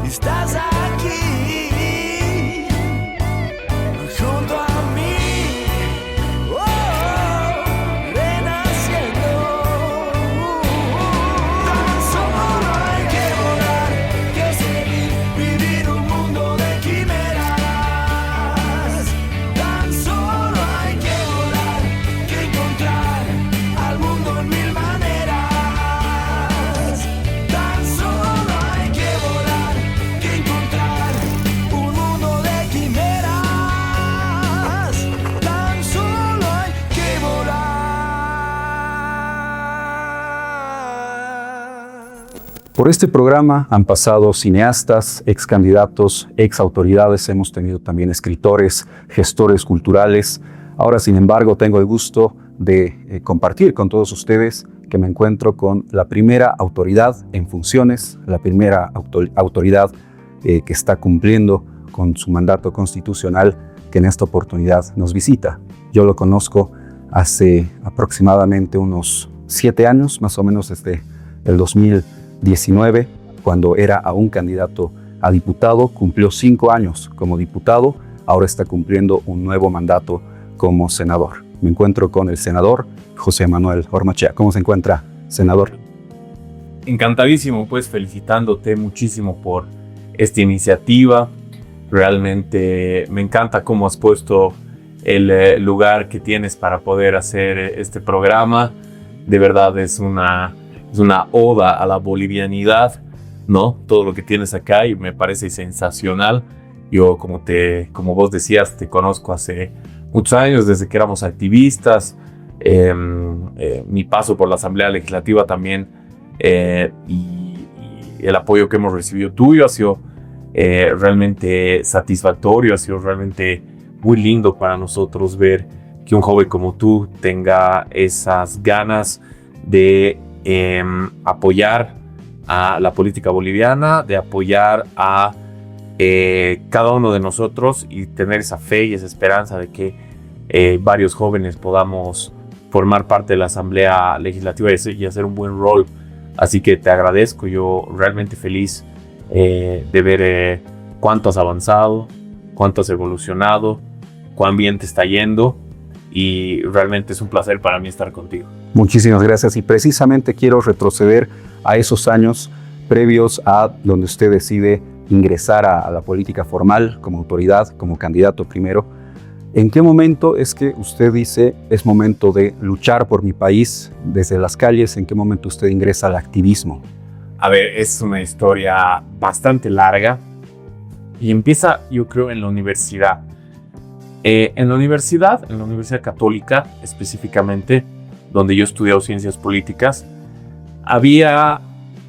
estás aquí junto a mí, renaciendo. Tan solo hay que volar, que seguir, vivir un mundo de quimeras. Tan solo hay que volar, que encontrar al mundo en mil maneras. Tan solo hay que volar, que encontrar un mundo de quimeras. Tan solo hay que volar. Por este programa han pasado cineastas, ex candidatos, ex autoridades, hemos tenido también escritores, gestores culturales. Ahora, sin embargo, tengo el gusto de compartir con todos ustedes que me encuentro con la primera autoridad en funciones, la primera autoridad que está cumpliendo con su mandato constitucional, que en esta oportunidad nos visita. Yo lo conozco hace aproximadamente unos 7 años, más o menos desde el 2019, cuando era aún candidato a diputado. Cumplió 5 años como diputado, ahora está cumpliendo un nuevo mandato como senador. Me encuentro con el senador José Manuel Hormachea. ¿Cómo se encuentra, senador? Encantadísimo, pues felicitándote muchísimo por esta iniciativa. Realmente me encanta cómo has puesto el lugar que tienes para poder hacer este programa. De verdad es una oda a la bolivianidad, ¿no? Todo lo que tienes acá y me parece sensacional. Yo, como vos decías, te conozco hace muchos años, desde que éramos activistas. Mi paso por la Asamblea Legislativa también y el apoyo que hemos recibido tuyo ha sido realmente satisfactorio, ha sido realmente muy lindo para nosotros ver que un joven como tú tenga esas ganas de apoyar a la política boliviana, de apoyar a cada uno de nosotros y tener esa fe y esa esperanza de que varios jóvenes podamos formar parte de la Asamblea Legislativa y hacer un buen rol. Así que te agradezco, yo realmente feliz de ver cuánto has avanzado, cuánto has evolucionado, cuán bien te está yendo y realmente es un placer para mí estar contigo. Muchísimas gracias, y precisamente quiero retroceder a esos años previos a donde usted decide ingresar a la política formal como autoridad, como candidato primero. ¿En qué momento es que usted dice es momento de luchar por mi país desde las calles? ¿En qué momento usted ingresa al activismo? A ver, es una historia bastante larga y empieza, yo creo, en la universidad. En la Universidad Católica específicamente, donde yo he estudiado ciencias políticas, había,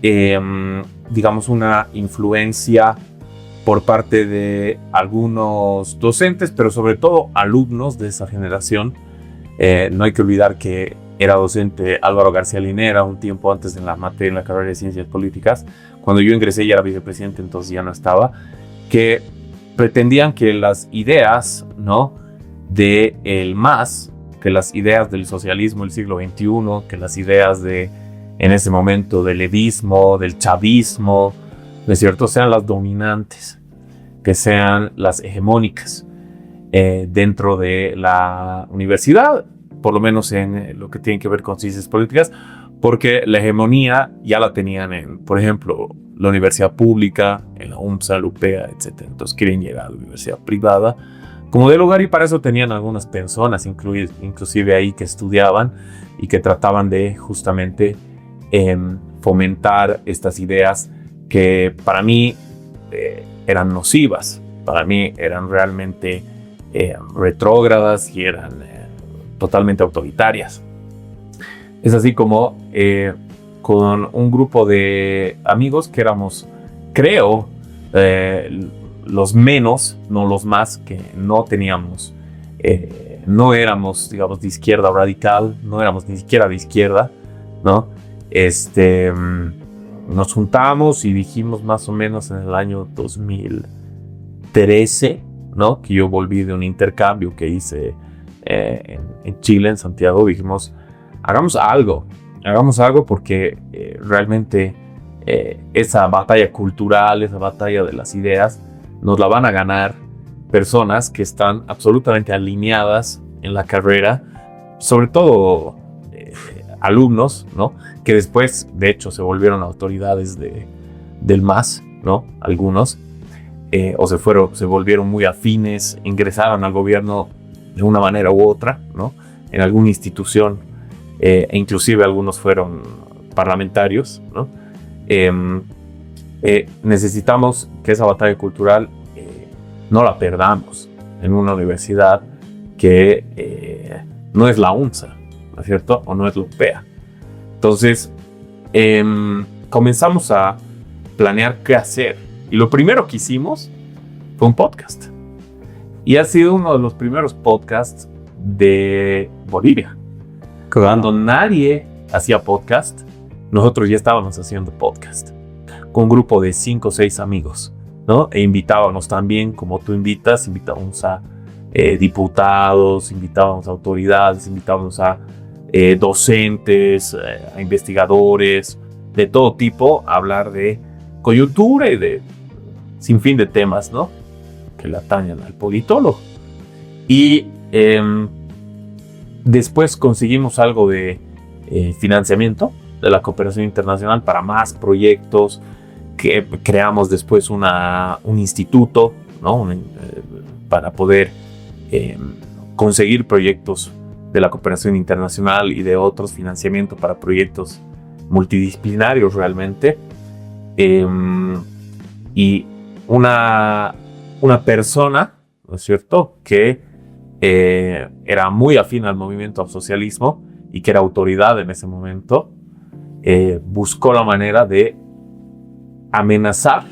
digamos, una influencia por parte de algunos docentes, pero sobre todo alumnos de esa generación. No hay que olvidar que era docente Álvaro García Linera un tiempo antes en la carrera de ciencias políticas. Cuando yo ingresé ya era vicepresidente, entonces ya no estaba, que pretendían que las ideas, ¿no?, de el MAS, que las ideas del socialismo del siglo XXI, que las ideas de, en ese momento, del edismo, del chavismo, ¿no es cierto?, sean las dominantes, que sean las hegemónicas dentro de la universidad, por lo menos en lo que tiene que ver con ciencias políticas, porque la hegemonía ya la tenían en, por ejemplo, la universidad pública, en la UMSA, la UPEA, etc. Entonces quieren llegar a la universidad privada como de lugar, y para eso tenían algunas personas, inclusive ahí, que estudiaban y que trataban de justamente fomentar estas ideas que para mí eran nocivas, para mí eran realmente retrógradas y eran totalmente autoritarias. Es así como con un grupo de amigos que éramos, creo, los menos, no los más, que no teníamos, no éramos, digamos, de izquierda radical, no éramos ni siquiera de izquierda, ¿no? Nos juntamos y dijimos más o menos en el año 2013, ¿no?, que yo volví de un intercambio que hice en Chile, en Santiago. Dijimos, hagamos algo, hagamos algo porque realmente esa batalla cultural, esa batalla de las ideas, nos la van a ganar personas que están absolutamente alineadas en la carrera, sobre todo alumnos, ¿no? Que después, de hecho, se volvieron autoridades del MAS, ¿no? Algunos, o se volvieron muy afines, ingresaron al gobierno de una manera u otra, ¿no? En alguna institución, e inclusive algunos fueron parlamentarios, ¿no? Necesitamos que esa batalla cultural no la perdamos en una universidad que no es la UNSA, ¿no es cierto? O no es la UPEA. Entonces, comenzamos a planear qué hacer. Y lo primero que hicimos fue un podcast. Y ha sido uno de los primeros podcasts de Bolivia. Cuando nadie hacía podcast, nosotros ya estábamos haciendo podcast. Con un grupo de 5 o 6 amigos, ¿no? E invitábamos también, como tú invitábamos a diputados, invitábamos a autoridades, invitábamos a docentes, a investigadores, de todo tipo, a hablar de coyuntura y de sinfín de temas, ¿no? Que le atañen al politólogo. Y después conseguimos algo de financiamiento de la cooperación internacional para más proyectos, que creamos después un instituto, ¿no? Para poder conseguir proyectos de la cooperación internacional y de otros financiamientos para proyectos multidisciplinarios realmente. Y una persona, ¿no es cierto?, que era muy afín al movimiento al socialismo y que era autoridad en ese momento, buscó la manera de amenazar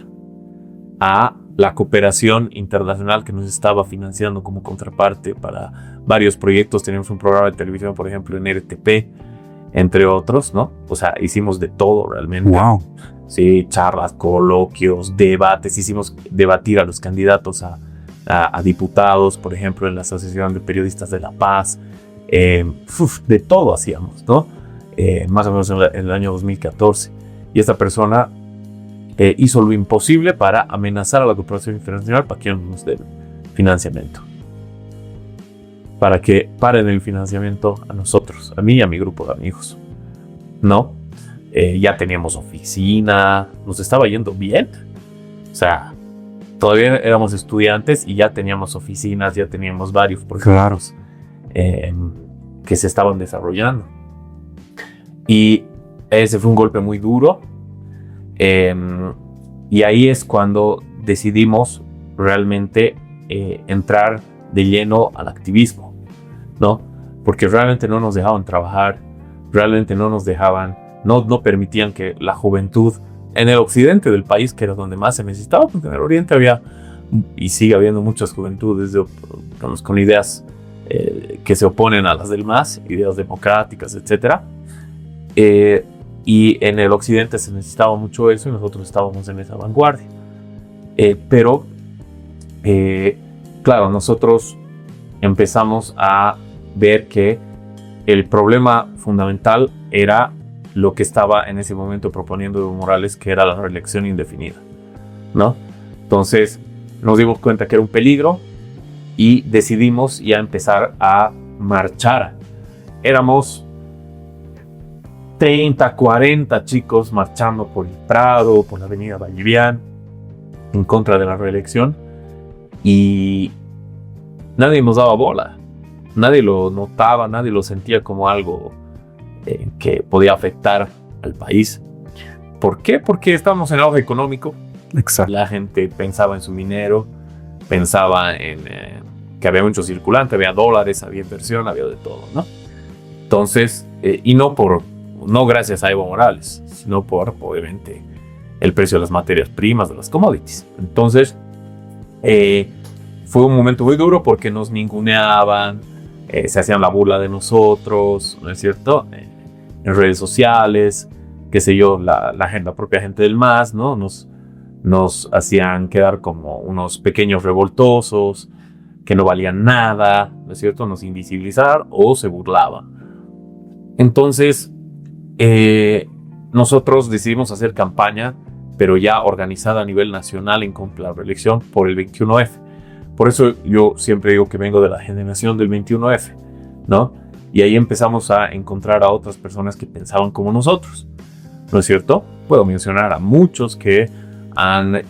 a la cooperación internacional que nos estaba financiando como contraparte para varios proyectos. Teníamos un programa de televisión, por ejemplo, en RTP, entre otros, ¿no? O sea, hicimos de todo realmente. Wow. Sí, charlas, coloquios, debates. Hicimos debatir a los candidatos a diputados, por ejemplo, en la Asociación de Periodistas de La Paz. De todo hacíamos, ¿no? Más o menos en el año 2014. Y esta persona hizo lo imposible para amenazar a la cooperación internacional para que no nos den financiamiento. Para que paren el financiamiento a nosotros, a mí y a mi grupo de amigos, ¿no? Ya teníamos oficina, nos estaba yendo bien. O sea, todavía éramos estudiantes y ya teníamos oficinas, ya teníamos varios proyectos que se estaban desarrollando. Y ese fue un golpe muy duro. Y ahí es cuando decidimos realmente entrar de lleno al activismo, ¿no? Porque realmente no nos dejaban trabajar, realmente no nos dejaban, no permitían que la juventud en el occidente del país, que era donde más se necesitaba, porque en el oriente había y sigue habiendo muchas juventudes con ideas que se oponen a las del MAS, ideas democráticas, etc. Y en el occidente se necesitaba mucho eso y nosotros estábamos en esa vanguardia. Pero, claro, nosotros empezamos a ver que el problema fundamental era lo que estaba en ese momento proponiendo Evo Morales, que era la reelección indefinida, ¿no? Entonces nos dimos cuenta que era un peligro y decidimos ya empezar a marchar. Éramos 30, 40 chicos marchando por el Prado, por la avenida Vallivian, en contra de la reelección, y nadie nos daba bola, nadie lo notaba, nadie lo sentía como algo que podía afectar al país. ¿Por qué? Porque estábamos en auge económico. Exacto. La gente pensaba en su dinero, pensaba en que había mucho circulante, había dólares, había inversión, había de todo, ¿no? Entonces, y no gracias a Evo Morales, sino por, obviamente, el precio de las materias primas, de las commodities. Entonces, fue un momento muy duro porque nos ninguneaban, se hacían la burla de nosotros, ¿no es cierto? En redes sociales, qué sé yo, la propia gente del MAS, ¿no? Nos hacían quedar como unos pequeños revoltosos, que no valían nada, ¿no es cierto? Nos invisibilizaban o se burlaban. Entonces, nosotros decidimos hacer campaña, pero ya organizada a nivel nacional en contra de la reelección por el 21F. Por eso yo siempre digo que vengo de la generación del 21F, ¿no? Y ahí empezamos a encontrar a otras personas que pensaban como nosotros, ¿no es cierto? Puedo mencionar a muchos que han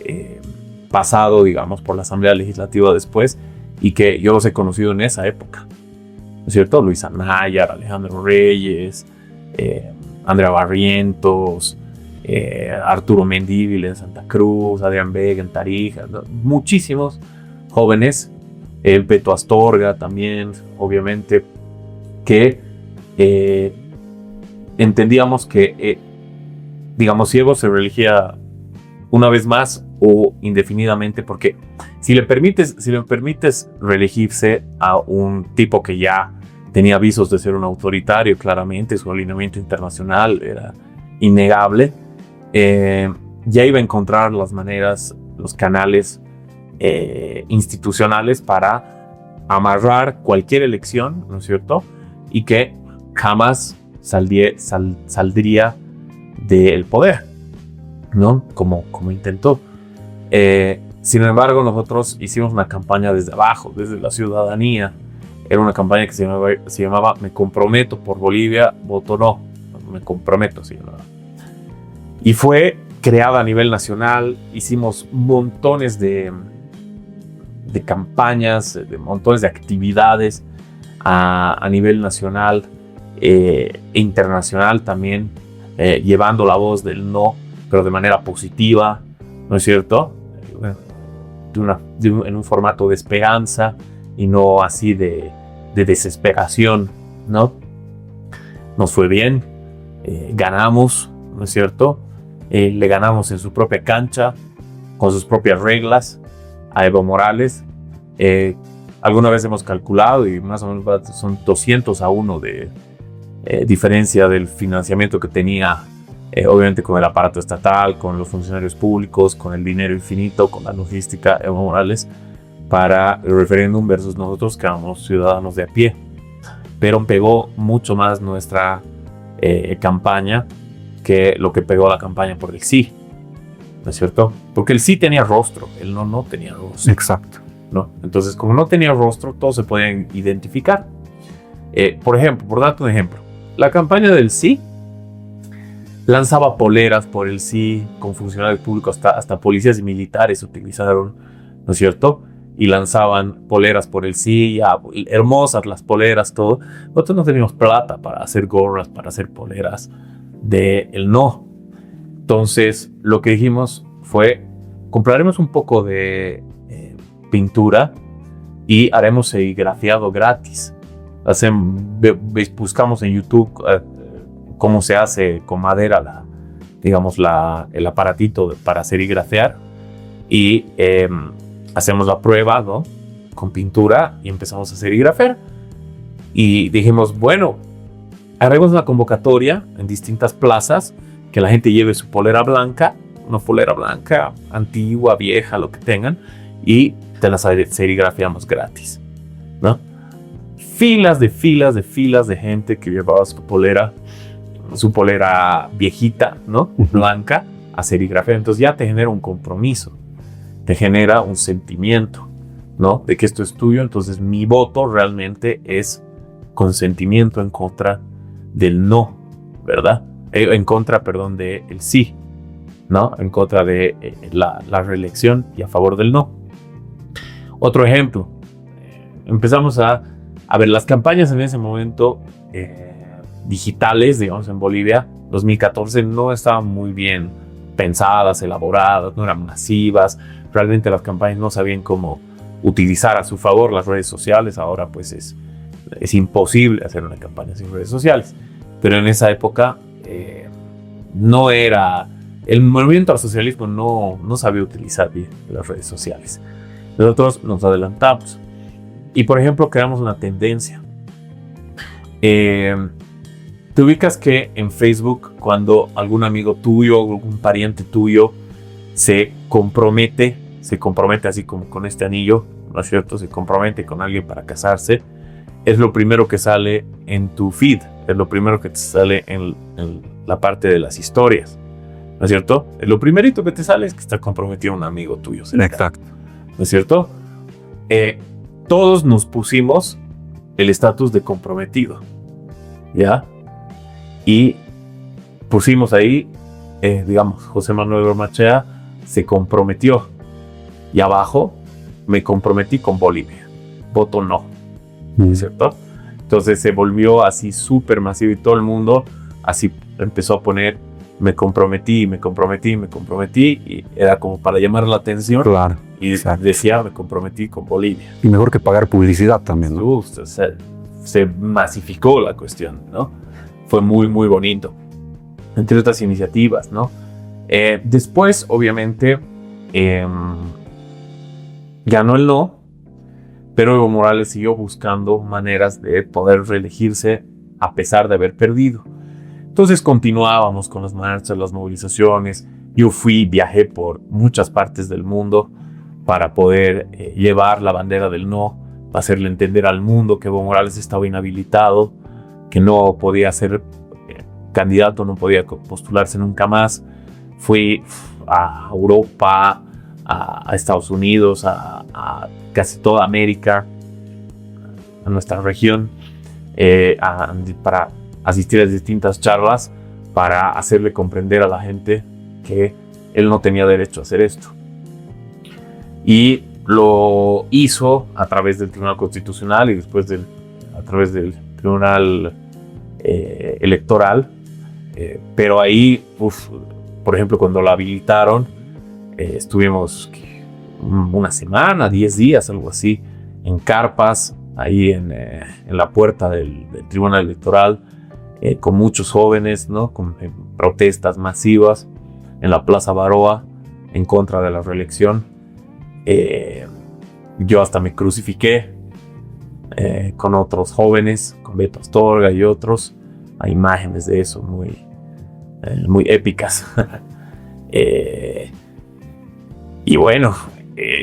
pasado, digamos, por la Asamblea Legislativa después y que yo los he conocido en esa época, ¿no es cierto? Luis Anayar, Alejandro Reyes, Andrea Barrientos, Arturo Mendívil en Santa Cruz, Adrián Vega en Tarija, ¿no? Muchísimos jóvenes, Beto Astorga también, obviamente, que entendíamos que, digamos, si Evo se reelegía una vez más o indefinidamente, porque si le permites reelegirse a un tipo que ya tenía avisos de ser un autoritario, claramente su alineamiento internacional era innegable, ya iba a encontrar las maneras, los canales institucionales para amarrar cualquier elección, ¿no es cierto? Y que jamás saldría del poder, ¿no? Como intentó. Sin embargo, nosotros hicimos una campaña desde abajo, desde la ciudadanía. Era una campaña que se llamaba Me comprometo por Bolivia, voto no. Me comprometo, sí, ¿no? Y fue creada a nivel nacional. Hicimos montones de campañas, de montones de actividades a nivel nacional e internacional también, llevando la voz del no, pero de manera positiva, ¿no es cierto? En un formato de esperanza y no así de desesperación, ¿no? Nos fue bien, ganamos, ¿no es cierto? Le ganamos en su propia cancha, con sus propias reglas, a Evo Morales. Alguna vez hemos calculado y más o menos son 200-1 de diferencia del financiamiento que tenía, obviamente con el aparato estatal, con los funcionarios públicos, con el dinero infinito, con la logística, Evo Morales, para el referéndum versus nosotros que éramos ciudadanos de a pie. Pero pegó mucho más nuestra campaña que lo que pegó la campaña por el sí, ¿no es cierto? Porque el sí tenía rostro, el no tenía rostro. Exacto. ¿No? Entonces, como no tenía rostro, todos se podían identificar. Por ejemplo, por darte un ejemplo, la campaña del sí lanzaba poleras por el sí, con funcionarios públicos, hasta policías y militares utilizaron, ¿no es cierto? Y lanzaban poleras por el sí, ya, hermosas las poleras, todo. Nosotros no teníamos plata para hacer gorras, para hacer poleras del no. Entonces, lo que dijimos fue, compraremos un poco de pintura y haremos serigrafiado gratis. Buscamos en YouTube cómo se hace con madera el aparatito para serigrafiar y hacemos la prueba, ¿no? Con pintura y empezamos a serigrafiar y dijimos, bueno, haremos una convocatoria en distintas plazas, que la gente lleve su polera blanca, una polera blanca antigua, vieja, lo que tengan, y te las serigrafiamos gratis, ¿no? Filas de gente que llevaba su polera viejita, ¿no? Blanca, a serigrafiar. Entonces ya te genera un compromiso, te genera un sentimiento, ¿no? De que esto es tuyo. Entonces mi voto realmente es consentimiento en contra del no, ¿verdad? En contra, perdón, del sí, ¿no? En contra de la reelección y a favor del no. Otro ejemplo, empezamos a ver las campañas en ese momento digitales, digamos, en Bolivia, 2014, no estaban muy bien pensadas, elaboradas, no eran masivas. Realmente las campañas no sabían cómo utilizar a su favor las redes sociales. Ahora pues es imposible hacer una campaña sin redes sociales. Pero en esa época no era... El movimiento al socialismo no sabía utilizar bien las redes sociales. Nosotros nos adelantamos. Y por ejemplo, creamos una tendencia. Te ubicas que en Facebook, cuando algún amigo tuyo o algún pariente tuyo se compromete así como con este anillo, ¿no es cierto? Se compromete con alguien para casarse, es lo primero que sale en tu feed, es lo primero que te sale en la parte de las historias, ¿no es cierto? Lo primerito que te sale es que está comprometido un amigo tuyo cercano, Exacto. ¿no es cierto? Todos nos pusimos el estatus de comprometido, ¿ya? Y pusimos ahí, digamos, José Manuel Ormachea se comprometió. Y abajo, me comprometí con Bolivia. Voto no, ¿no es cierto? Entonces se volvió así súper masivo y todo el mundo así empezó a poner me comprometí, me comprometí, me comprometí. Y era como para llamar la atención. Claro. Y Exacto. decía, me comprometí con Bolivia. Y mejor que pagar publicidad también, ¿no? O sea, se masificó la cuestión, ¿no? Fue muy, muy bonito. Entre otras iniciativas, ¿no? Después, obviamente, ganó el no, pero Evo Morales siguió buscando maneras de poder reelegirse a pesar de haber perdido. Entonces continuábamos con las marchas, las movilizaciones. Yo viajé por muchas partes del mundo para poder llevar la bandera del no, para hacerle entender al mundo que Evo Morales estaba inhabilitado, que no podía ser candidato, no podía postularse nunca más. Fui a Europa, a Estados Unidos, a casi toda América, a nuestra región, para asistir a distintas charlas, para hacerle comprender a la gente que él no tenía derecho a hacer esto. Y lo hizo a través del Tribunal Constitucional y después a través del Tribunal Electoral. Pero ahí, por ejemplo, cuando lo habilitaron, estuvimos una semana, 10 días, algo así, en carpas, ahí en la puerta del Tribunal Electoral, con muchos jóvenes, ¿no? Con protestas masivas en la Plaza Baroa en contra de la reelección. Yo hasta me crucifiqué con otros jóvenes, con Beto Astorga y otros. Hay imágenes de eso muy épicas. Y bueno,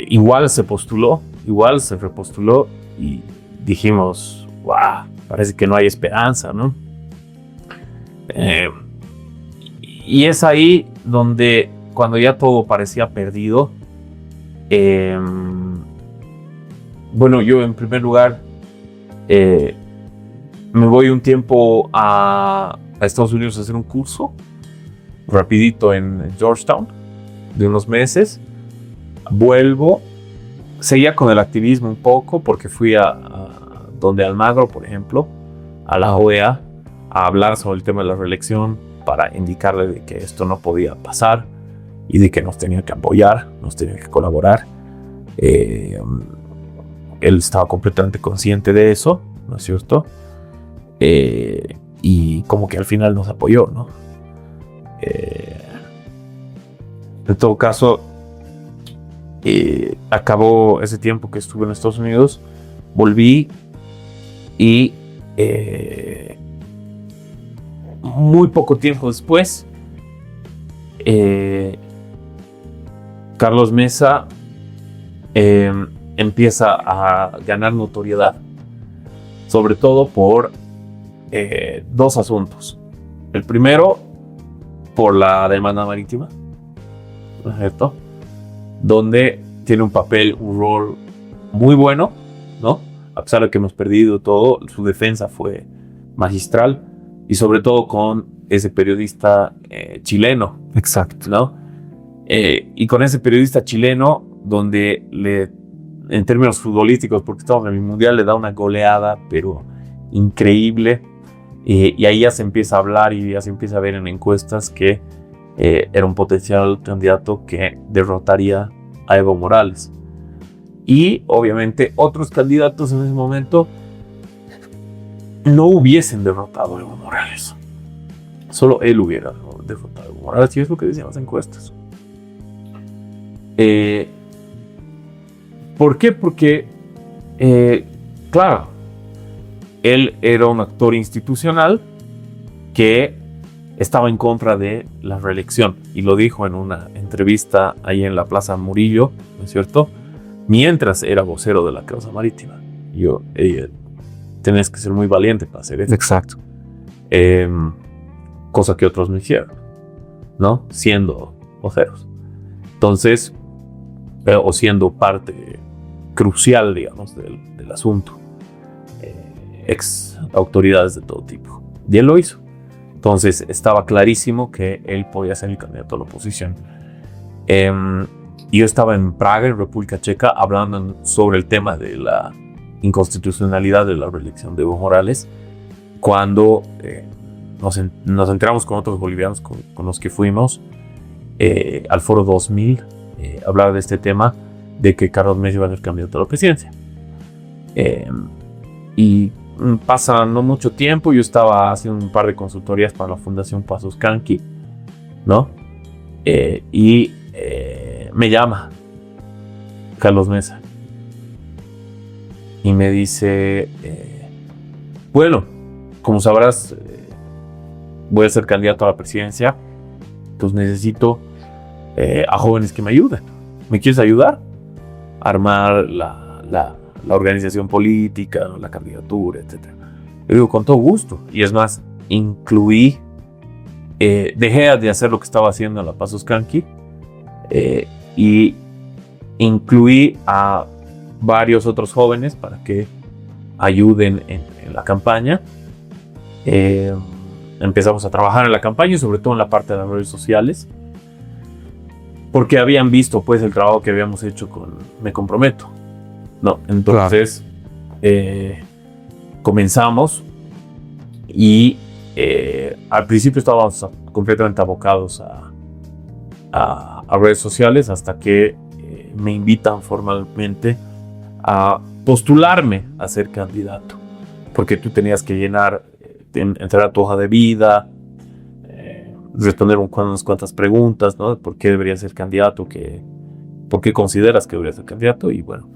igual se postuló, igual se repostuló y dijimos, wow, parece que no hay esperanza, ¿no? Y es ahí donde, cuando ya todo parecía perdido, bueno, yo en primer lugar me voy un tiempo a Estados Unidos a hacer un curso rapidito en Georgetown de unos meses. Vuelvo, seguía con el activismo un poco porque fui a donde Almagro, por ejemplo, a la OEA, a hablar sobre el tema de la reelección para indicarle de que esto no podía pasar y de que nos tenía que apoyar, nos tenía que colaborar. Él estaba completamente consciente de eso, ¿no es cierto? Y como que al final nos apoyó, ¿no? En todo caso, acabó ese tiempo que estuve en Estados Unidos, volví y muy poco tiempo después, Carlos Mesa empieza a ganar notoriedad, sobre todo por dos asuntos. El primero, por la demanda marítima, ¿no es cierto? Donde tiene un rol muy bueno, ¿no? A pesar de que hemos perdido todo, su defensa fue magistral y sobre todo con ese periodista chileno. Exacto. ¿No? Y con ese periodista chileno, donde en términos futbolísticos, porque estamos en el Mundial, le da una goleada, pero increíble. Y ahí ya se empieza a hablar y ya se empieza a ver en encuestas que era un potencial candidato que derrotaría a Evo Morales. Y obviamente otros candidatos en ese momento no hubiesen derrotado a Evo Morales. Solo él hubiera derrotado a Evo Morales, y es lo que decían las encuestas. ¿Por qué? Porque, claro, él era un actor institucional que estaba en contra de la reelección, y lo dijo en una entrevista ahí en la Plaza Murillo, ¿no es cierto? Mientras era vocero de la causa marítima. Tenés que ser muy valiente para hacer eso. Exacto. cosa que otros no hicieron, ¿no? Siendo voceros. Entonces, o siendo parte crucial, digamos, del asunto. Ex autoridades de todo tipo. Y él lo hizo. Entonces, estaba clarísimo que él podía ser el candidato a la oposición. Yo estaba en Praga, en República Checa, hablando sobre el tema de la inconstitucionalidad de la reelección de Evo Morales, cuando nos enteramos con otros bolivianos con los que fuimos al Foro 2000, hablar de este tema, de que Carlos Mesa iba a ser candidato a la presidencia. Y pasa no mucho tiempo, yo estaba haciendo un par de consultorías para la Fundación Pasos Canqui, ¿no? Y me llama Carlos Mesa y me dice, bueno, como sabrás, voy a ser candidato a la presidencia, pues necesito a jóvenes que me ayuden. ¿Me quieres ayudar? A armar la organización política, la candidatura, etc. Yo digo, con todo gusto. Y es más, incluí, dejé de hacer lo que estaba haciendo en la Pasos Canqui y incluí a varios otros jóvenes para que ayuden en la campaña. Empezamos a trabajar en la campaña y sobre todo en la parte de las redes sociales, porque habían visto pues el trabajo que habíamos hecho con Me Comprometo, ¿no? Entonces comenzamos y al principio estábamos completamente abocados a redes sociales, hasta que me invitan formalmente a postularme a ser candidato, porque tú tenías que entregar tu hoja de vida, responder unas cuantas preguntas, ¿no? ¿Por qué deberías ser candidato? ¿Por qué consideras que deberías ser candidato? Y bueno,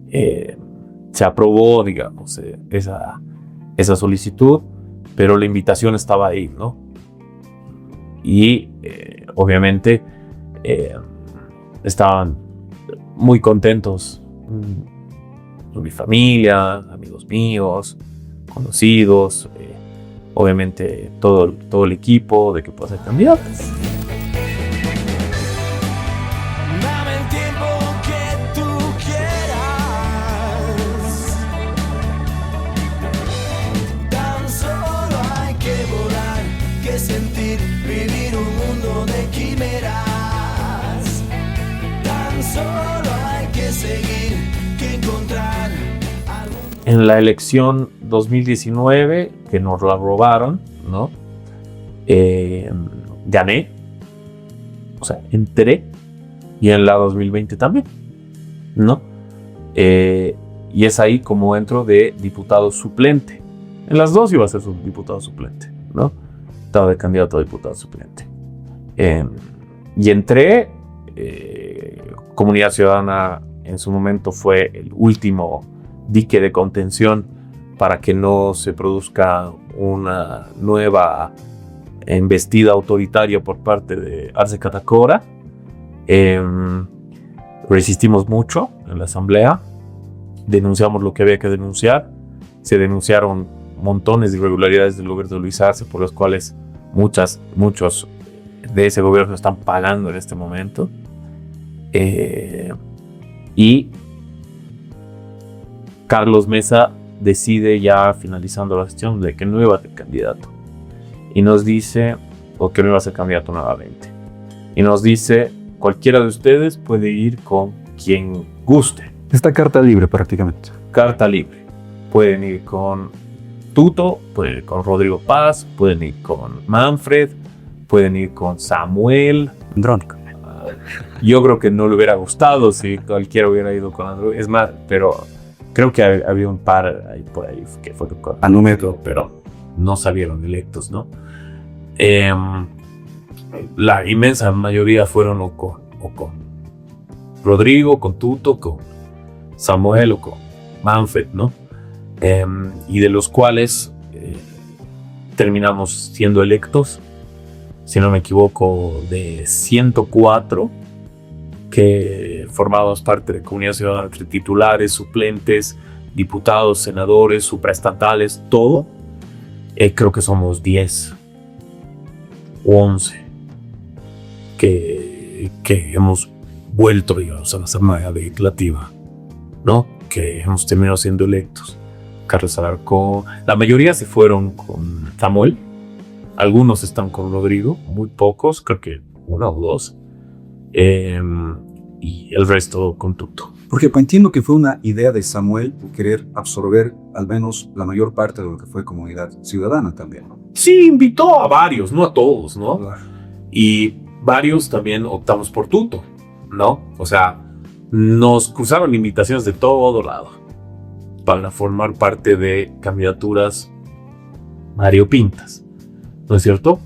se aprobó, digamos, esa solicitud, pero la invitación estaba ahí, ¿no? Y obviamente estaban muy contentos con mi familia, amigos míos, conocidos, obviamente todo el equipo de que pueda ser candidato. Dame el tiempo que tú quieras. Tan solo hay que volar, que sentir, vivir un mundo de quimeras. Tan solo hay que seguir, que encontrar algún... En la elección 2019, que nos la robaron, ¿no? Gané, o sea, entré, y en la 2020 también, ¿no? Y es ahí como entro de diputado suplente. En las dos iba a ser diputado suplente, ¿no? Estaba de candidato a diputado suplente. Y entré, Comunidad Ciudadana en su momento fue el último dique de contención para que no se produzca una nueva embestida autoritaria por parte de Arce Catacora. Resistimos mucho en la asamblea, denunciamos lo que había que denunciar, se denunciaron montones de irregularidades del gobierno de Luis Arce, por las cuales muchos de ese gobierno están pagando en este momento. Y Carlos Mesa decide, ya finalizando la gestión, de que no iba a ser candidato. Y nos dice, o que no iba a ser candidato nuevamente. Y nos dice, cualquiera de ustedes puede ir con quien guste. Esta carta libre prácticamente. Carta libre. Pueden ir con Tuto, pueden ir con Rodrigo Paz, pueden ir con Manfred, pueden ir con Samuel. Andrónico. Yo creo que no le hubiera gustado si cualquiera hubiera ido con Andrónico. Es más, pero creo que había un par ahí por ahí que fue con Anúmetro, pero no salieron electos, ¿no? La inmensa mayoría fueron o con Rodrigo, con Tuto, con Samuel o con Manfred, ¿no? Y de los cuales terminamos siendo electos, si no me equivoco, de 104 que formábamos parte de Comunidad Ciudadana, entre titulares, suplentes, diputados, senadores, supraestatales, todo. Creo que somos 10 11 que hemos vuelto, digamos, a la Asamblea Legislativa, ¿no? Que hemos terminado siendo electos. Carlos Alarcón, la mayoría se fueron con Samuel, algunos están con Rodrigo, muy pocos, creo que uno o dos, y el resto con Tuto. Porque entiendo que fue una idea de Samuel querer absorber al menos la mayor parte de lo que fue comunidad ciudadana también, ¿no? Sí, invitó a varios, no a todos, ¿no? Y varios también optamos por Tuto, ¿no? O sea, nos cruzaron invitaciones de todo lado para formar parte de candidaturas variopintas, ¿no es cierto?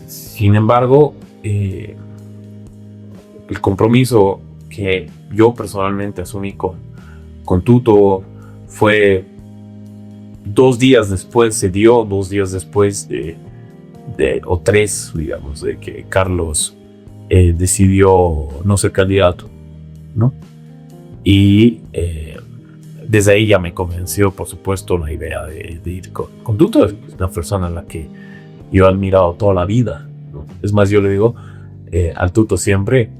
Sin embargo, el compromiso que yo personalmente asumí con Tuto fue 2 días después, se dio 2 días después o 3, digamos, de que Carlos decidió no ser candidato, ¿no? Y desde ahí ya me convenció, por supuesto, la idea de ir con Tuto. Es una persona a la que yo he admirado toda la vida, ¿no? Es más, yo le digo al Tuto siempre,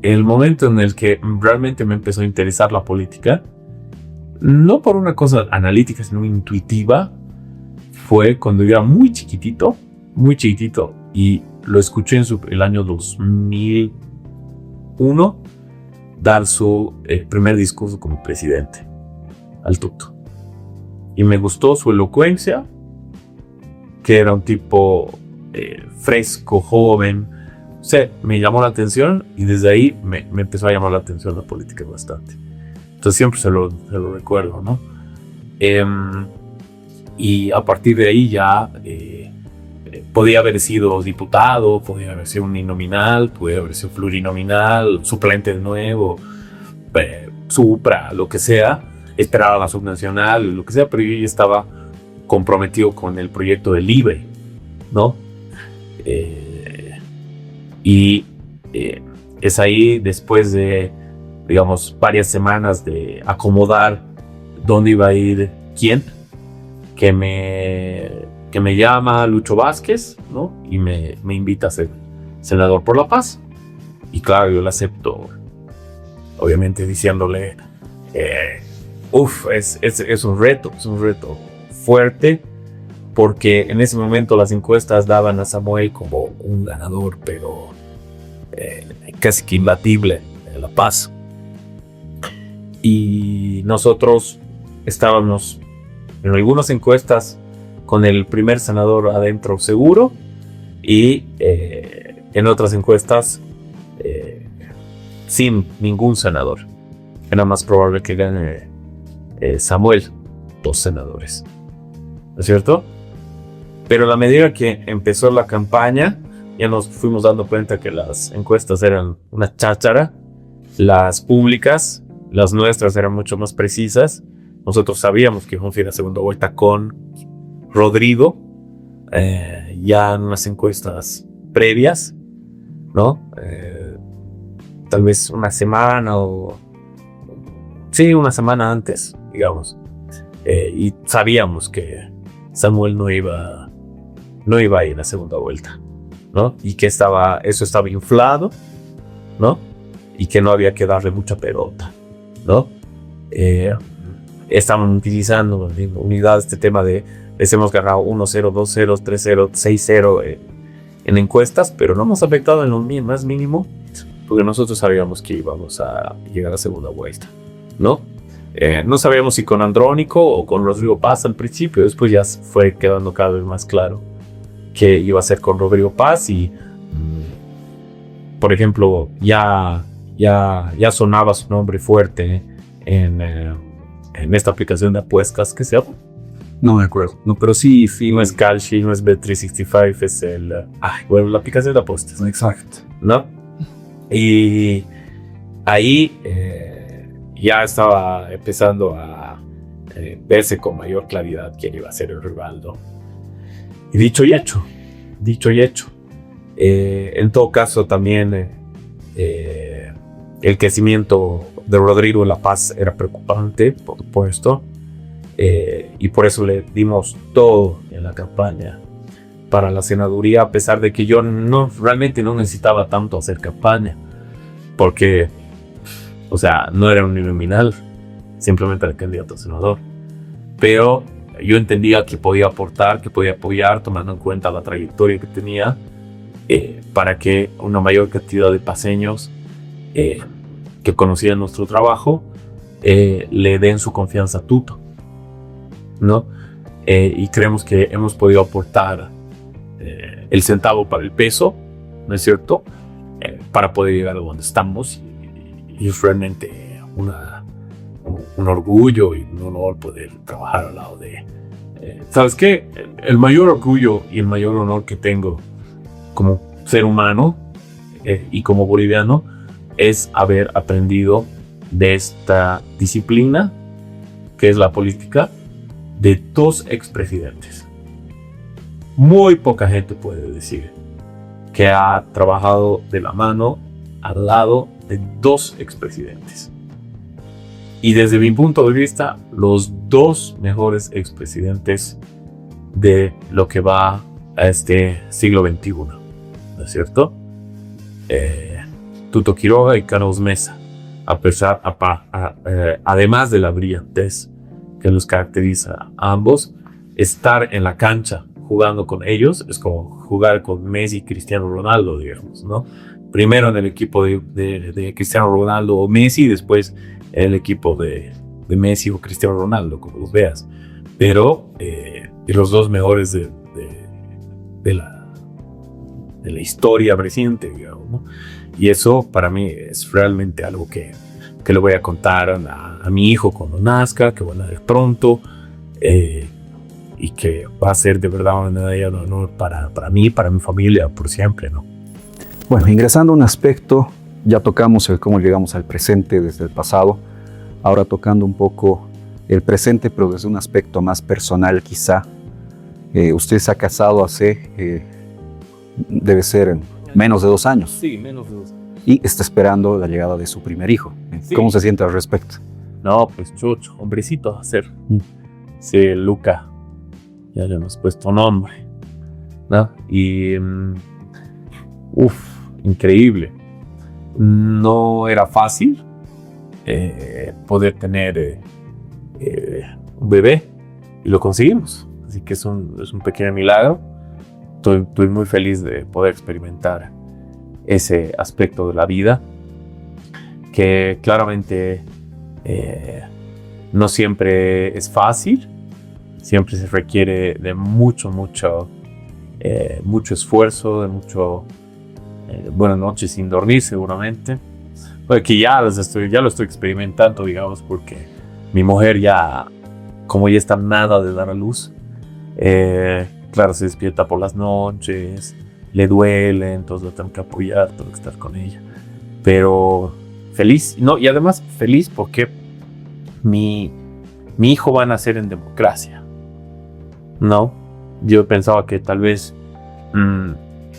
el momento en el que realmente me empezó a interesar la política, no por una cosa analítica, sino intuitiva, fue cuando yo era muy chiquitito, y lo escuché en el año 2001 dar su primer discurso como presidente, al Tuto. Y me gustó su elocuencia, que era un tipo fresco, joven. O sea, me llamó la atención y desde ahí me empezó a llamar la atención la política bastante. Entonces siempre se lo recuerdo, ¿no? Y a partir de ahí ya podía haber sido diputado, podía haber sido uninominal, podía haber sido plurinominal, suplente de nuevo, supra, lo que sea, esperaba la subnacional, lo que sea, pero yo ya estaba comprometido con el proyecto del LIBE, ¿no? Y es ahí, después de, digamos, varias semanas de acomodar dónde iba a ir quién, que me llama Lucho Vázquez, ¿no? Y me invita a ser senador por la paz. Y claro, yo lo acepto, obviamente diciéndole, es un reto fuerte, porque en ese momento las encuestas daban a Samuel como un ganador, pero casi que imbatible en La Paz. Y nosotros estábamos en algunas encuestas con el primer senador adentro seguro, y en otras encuestas sin ningún senador. Era más probable que gane Samuel 2 senadores, ¿no es cierto? Pero a la medida que empezó la campaña, ya nos fuimos dando cuenta que las encuestas eran una cháchara. Las públicas, las nuestras, eran mucho más precisas. Nosotros sabíamos que íbamos a ir a segunda vuelta con Rodrigo, ya en unas encuestas previas, ¿no? Tal vez una semana una semana antes, digamos. Y sabíamos que Samuel no iba a ir a segunda vuelta, ¿no? Y que eso estaba inflado, ¿no? Y que no había que darle mucha pelota, ¿no? Estaban utilizando en unidad este tema de les hemos ganado 1-0, 2-0, 3-0, 6-0 en encuestas, pero no hemos afectado en lo más mínimo, porque nosotros sabíamos que íbamos a llegar a segunda vuelta, ¿no? No sabíamos si con Andrónico o con Rodrigo Paz al principio. Después ya fue quedando cada vez más claro que iba a ser con Rodrigo Paz. Y por ejemplo, ya sonaba su nombre fuerte en esta aplicación de apuestas que se llama. No me acuerdo. No, pero sí. No es Kalshi, no es Bet365, es la aplicación de apuestas. Exacto. ¿No? Y ahí ya estaba empezando a verse con mayor claridad quién iba a ser el rival, ¿no? Y dicho y hecho. En todo caso, también el crecimiento de Rodrigo en La Paz era preocupante, por supuesto, y por eso le dimos todo en la campaña para la senaduría, a pesar de que yo realmente no necesitaba tanto hacer campaña, porque, o sea, no era un nominal, simplemente era candidato a senador. Pero yo entendía que podía aportar, que podía apoyar, tomando en cuenta la trayectoria que tenía, para que una mayor cantidad de paseños que conocían nuestro trabajo le den su confianza a Tuto, ¿no? Y creemos que hemos podido aportar el centavo para el peso, ¿no es cierto? Para poder llegar a donde estamos, y es realmente un orgullo y un honor poder trabajar al lado de... ¿Sabes qué? El mayor orgullo y el mayor honor que tengo como ser humano y como boliviano es haber aprendido de esta disciplina que es la política de dos expresidentes. Muy poca gente puede decir que ha trabajado de la mano al lado de dos expresidentes. Y desde mi punto de vista, los dos mejores expresidentes de lo que va a este siglo XXI, ¿no es cierto? Tuto Quiroga y Carlos Mesa, además de la brillantez que los caracteriza a ambos, estar en la cancha jugando con ellos es como jugar con Messi y Cristiano Ronaldo, digamos, ¿no? Primero en el equipo de Cristiano Ronaldo o Messi, después en el equipo de Messi o Cristiano Ronaldo, como los veas. Pero los dos mejores de la historia reciente, digamos, ¿no? Y eso para mí es realmente algo que le voy a contar a mi hijo cuando nazca, que van a ver pronto, y que va a ser de verdad un honor para mí, para mi familia, por siempre, ¿no? Bueno, ingresando a un aspecto, ya tocamos el cómo llegamos al presente desde el pasado, ahora tocando un poco el presente, pero desde un aspecto más personal quizá. Usted se ha casado hace, debe ser menos de 2 años. Sí, menos de 2 años. Y está esperando la llegada de su primer hijo. Sí. ¿Cómo se siente al respecto? No, pues chucho, hombrecito a ser. Sí, Luca. Ya le hemos puesto nombre, ¿no? Y increíble. No era fácil poder tener un bebé, y lo conseguimos. Así que es un pequeño milagro. Estoy muy feliz de poder experimentar ese aspecto de la vida, que claramente no siempre es fácil, siempre se requiere de mucho esfuerzo, de buenas noches sin dormir seguramente, porque ya lo estoy experimentando, digamos, porque mi mujer como ya está nada de dar a luz, claro, se despierta por las noches, le duele, entonces la tengo que apoyar, tengo que estar con ella. Pero feliz, no, y además feliz porque mi hijo va a nacer en democracia, ¿no? Yo pensaba que tal vez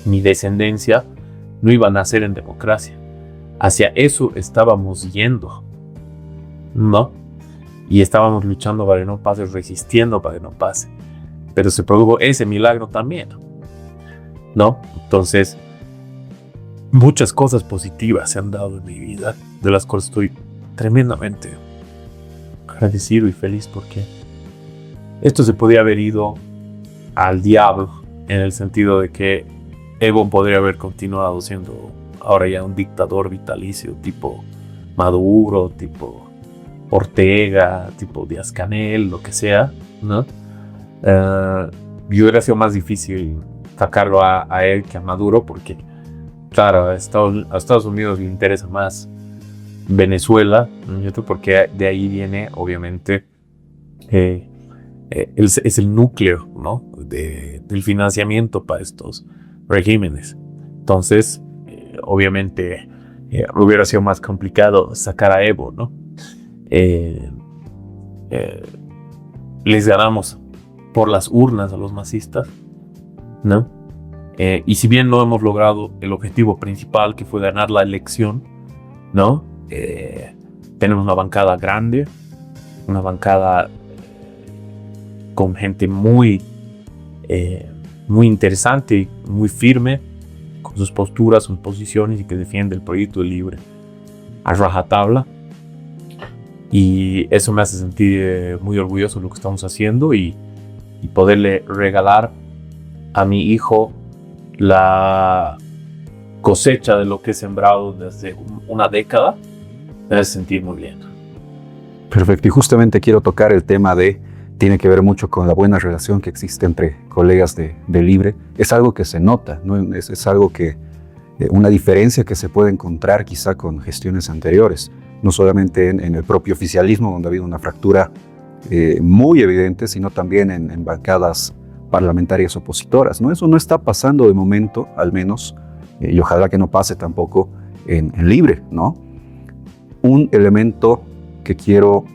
mi descendencia no iba a nacer en democracia. Hacia eso estábamos yendo, ¿no? Y estábamos luchando para que no pase, resistiendo para que no pase. Pero se produjo ese milagro también, ¿no? Entonces, muchas cosas positivas se han dado en mi vida, de las cuales estoy tremendamente agradecido y feliz, porque esto se podía haber ido al diablo, en el sentido de que Evo podría haber continuado siendo ahora ya un dictador vitalicio, tipo Maduro, tipo Ortega, tipo Díaz-Canel, lo que sea, ¿no? Y hubiera sido más difícil sacarlo a él que a Maduro, porque claro, a Estados Unidos le interesa más Venezuela, ¿no? Porque de ahí viene obviamente es el núcleo, ¿no? del financiamiento para estos regímenes. Entonces obviamente hubiera sido más complicado sacar a Evo, ¿no? Les ganamos por las urnas a los masistas, ¿no? Y si bien no hemos logrado el objetivo principal, que fue ganar la elección, ¿no? Tenemos una bancada grande, una bancada con gente muy muy interesante y muy firme con sus posturas, sus posiciones y que defiende el proyecto de Libre a rajatabla. Y eso me hace sentir muy orgulloso de lo que estamos haciendo y poderle regalar a mi hijo la cosecha de lo que he sembrado desde una década. Me hace sentir muy bien. Perfecto, y justamente quiero tocar el tema tiene que ver mucho con la buena relación que existe entre colegas de Libre. Es algo que se nota, ¿no? Es algo que, una diferencia que se puede encontrar quizá con gestiones anteriores, no solamente en el propio oficialismo, donde ha habido una fractura muy evidente, sino también en bancadas parlamentarias opositoras, ¿no? Eso no está pasando de momento, al menos, y ojalá que no pase tampoco en Libre, ¿no? Un elemento que quiero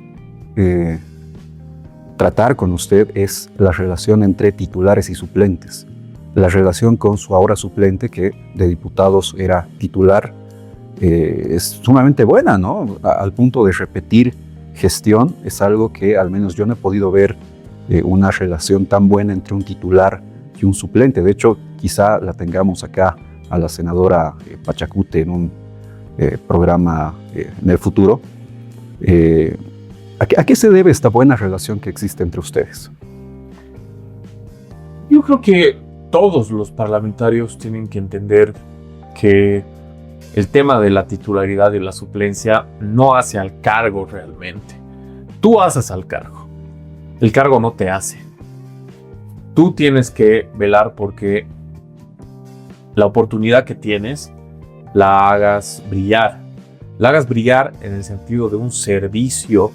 tratar con usted es la relación entre titulares y suplentes. La relación con su ahora suplente, que de diputados era titular, es sumamente buena, ¿no? Al punto de repetir gestión, es algo que al menos yo no he podido ver una relación tan buena entre un titular y un suplente. De hecho, quizá la tengamos acá a la senadora Pachacute en un programa en el futuro. ¿A qué se debe esta buena relación que existe entre ustedes? Yo creo que todos los parlamentarios tienen que entender que el tema de la titularidad y la suplencia no hace al cargo realmente. Tú haces al cargo. El cargo no te hace. Tú tienes que velar porque la oportunidad que tienes la hagas brillar. La hagas brillar en el sentido de un servicio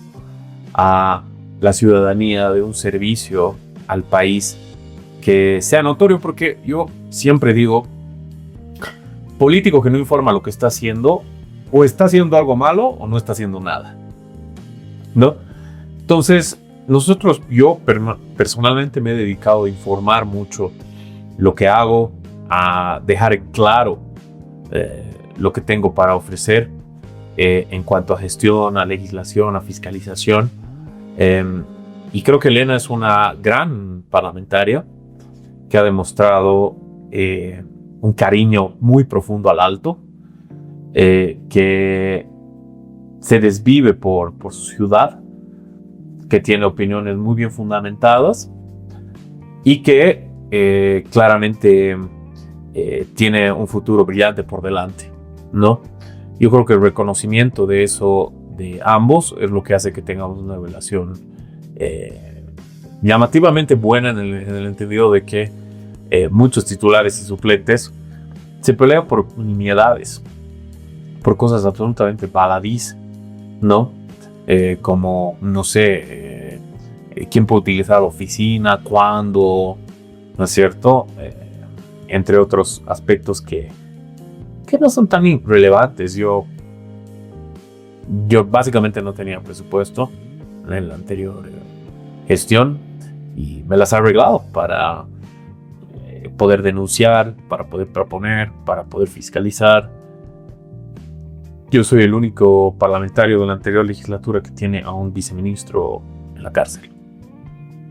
a la ciudadanía, de un servicio al país que sea notorio, porque yo siempre digo, político que no informa lo que está haciendo, o está haciendo algo malo o no está haciendo nada, ¿no? Entonces, yo personalmente me he dedicado a informar mucho lo que hago, a dejar en claro lo que tengo para ofrecer en cuanto a gestión, a legislación, a fiscalización. Y creo que Elena es una gran parlamentaria que ha demostrado un cariño muy profundo al Alto, que se desvive por su ciudad, que tiene opiniones muy bien fundamentadas y que claramente tiene un futuro brillante por delante, ¿no? Yo creo que el reconocimiento de eso de ambos es lo que hace que tengamos una relación llamativamente buena en el entendido de que muchos titulares y suplentes se pelean por nimiedades, por cosas absolutamente baladís, ¿no? Como, no sé, quién puede utilizar la oficina, cuándo, ¿no es cierto? Entre otros aspectos que no son tan irrelevantes. Yo básicamente no tenía presupuesto en la anterior gestión y me las he arreglado para poder denunciar, para poder proponer, para poder fiscalizar. Yo soy el único parlamentario de la anterior legislatura que tiene a un viceministro en la cárcel,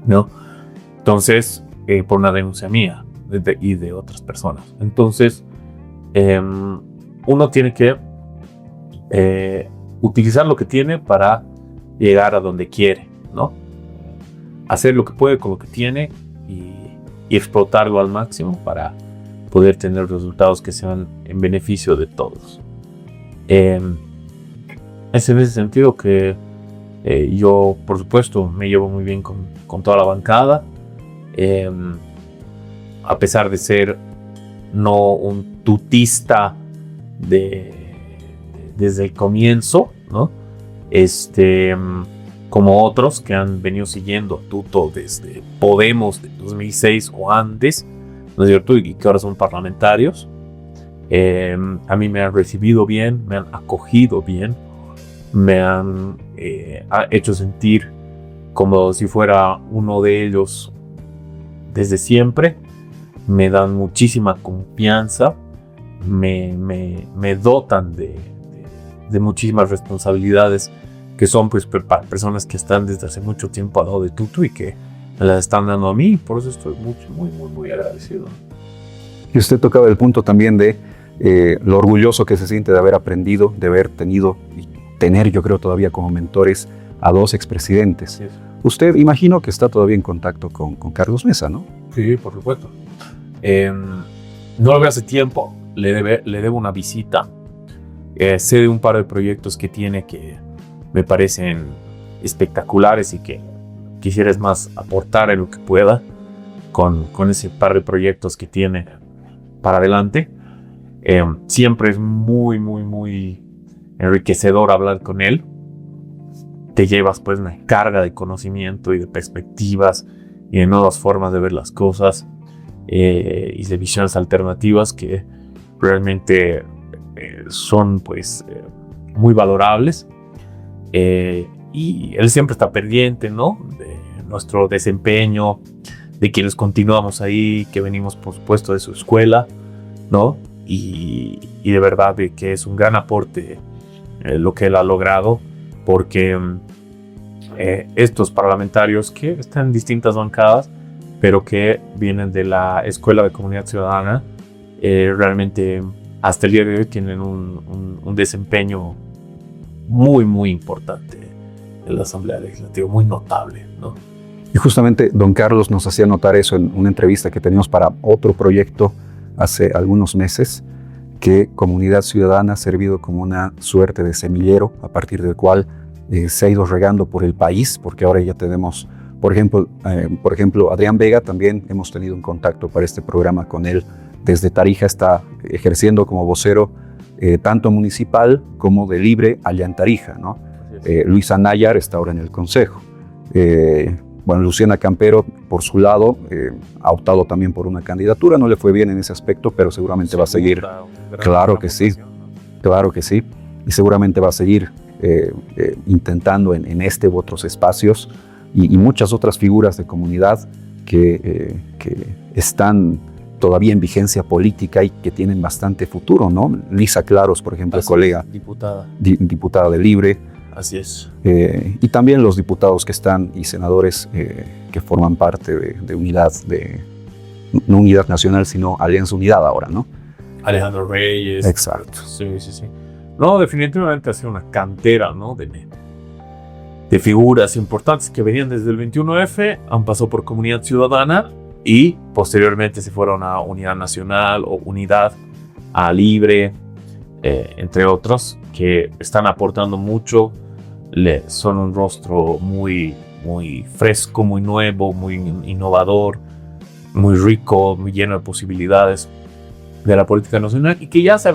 ¿no? Entonces, por una denuncia mía y de otras personas. Entonces, uno tiene que utilizar lo que tiene para llegar a donde quiere, ¿no? Hacer lo que puede con lo que tiene y explotarlo al máximo para poder tener resultados que sean en beneficio de todos. Es en ese sentido que yo, por supuesto, me llevo muy bien con toda la bancada. A pesar de ser no un tutista desde el comienzo, ¿no? Como otros que han venido siguiendo a Tuto desde Podemos de 2006 o antes, ¿no es cierto? Y que ahora son parlamentarios. A mí me han recibido bien, me han acogido bien, me han hecho sentir como si fuera uno de ellos desde siempre. Me dan muchísima confianza, me dotan de muchísimas responsabilidades que son pues para personas que están desde hace mucho tiempo al lado de Tuto y que me las están dando a mí, por eso estoy muy agradecido. Y usted tocaba el punto también de lo orgulloso que se siente de haber aprendido, de haber tenido y tener, yo creo, todavía como mentores a 2 expresidentes. Sí, Usted, imagino que está todavía en contacto con Carlos Mesa, ¿no? sí, por supuesto. No lo veo hace tiempo, le debo una visita. Sé de un par de proyectos que tiene que me parecen espectaculares y que quisieras más aportar en lo que pueda con ese par de proyectos que tiene para adelante. Siempre es muy enriquecedor hablar con él. Te llevas pues una carga de conocimiento y de perspectivas y de nuevas formas de ver las cosas y de visiones alternativas que realmente son pues muy valorables. Y él siempre está pendiente, ¿no?, de nuestro desempeño, de quienes continuamos ahí, que venimos por supuesto de su escuela, ¿no? Y de verdad de que es un gran aporte lo que él ha logrado, porque estos parlamentarios que están en distintas bancadas, pero que vienen de la Escuela de Comunidad Ciudadana, realmente hasta el día de hoy tienen un desempeño muy importante en la Asamblea Legislativa, muy notable, ¿no? Y justamente don Carlos nos hacía notar eso en una entrevista que teníamos para otro proyecto hace algunos meses, que Comunidad Ciudadana ha servido como una suerte de semillero a partir del cual se ha ido regando por el país, porque ahora ya tenemos, por ejemplo, Adrián Vega, también hemos tenido un contacto para este programa con él. Desde Tarija está ejerciendo como vocero tanto municipal como de libre allá en Tarija, ¿no? Luisa Nayar está ahora en el consejo. Bueno, Luciana Campero, por su lado, ha optado también por una candidatura. No le fue bien en ese aspecto, pero seguramente va a seguir. Claro que sí, claro que sí. Y seguramente va a seguir intentando en este u otros espacios y muchas otras figuras de comunidad que están todavía en vigencia política y que tienen bastante futuro, ¿no? Lisa Claros, por ejemplo, colega, diputada de Libre. Así es. Y también los diputados que están y senadores que forman parte de Unidad, no Unidad Nacional, sino Alianza Unidad ahora, ¿no? Alejandro Reyes. Exacto. Sí. No, definitivamente ha sido una cantera, ¿no?, de figuras importantes que venían desde el 21F, han pasado por Comunidad Ciudadana y posteriormente se fueron a Unidad Nacional o Unidad, a Libre, entre otros, que están aportando mucho. Son un rostro muy fresco, muy nuevo, muy innovador, muy rico, muy lleno de posibilidades de la política nacional, y que ya se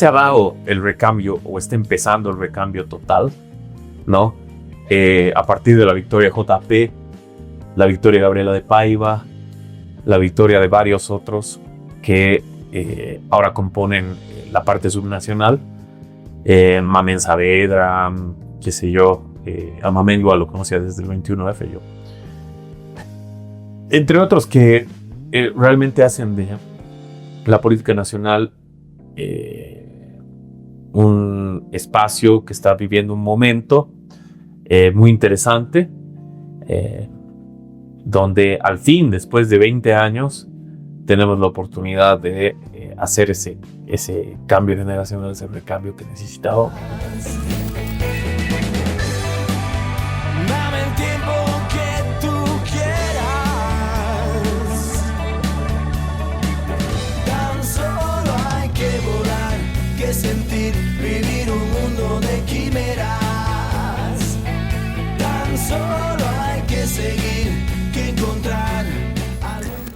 ha dado el recambio, o está empezando el recambio total, ¿no? A partir de la victoria de JP, la victoria de Gabriela de Paiva, la victoria de varios otros que ahora componen la parte subnacional. Mamen Saavedra, qué sé yo, a Mamen igual lo conocía desde el 21F yo. Entre otros que realmente hacen de la política nacional un espacio que está viviendo un momento muy interesante, donde al fin, después de 20 años, tenemos la oportunidad de hacer ese cambio generacional, ese recambio que necesitábamos. Dame el tiempo que tú quieras. Tan solo hay que volar, que sentir, vivir un mundo de quimeras. Tan solo hay que seguir, que encontrar.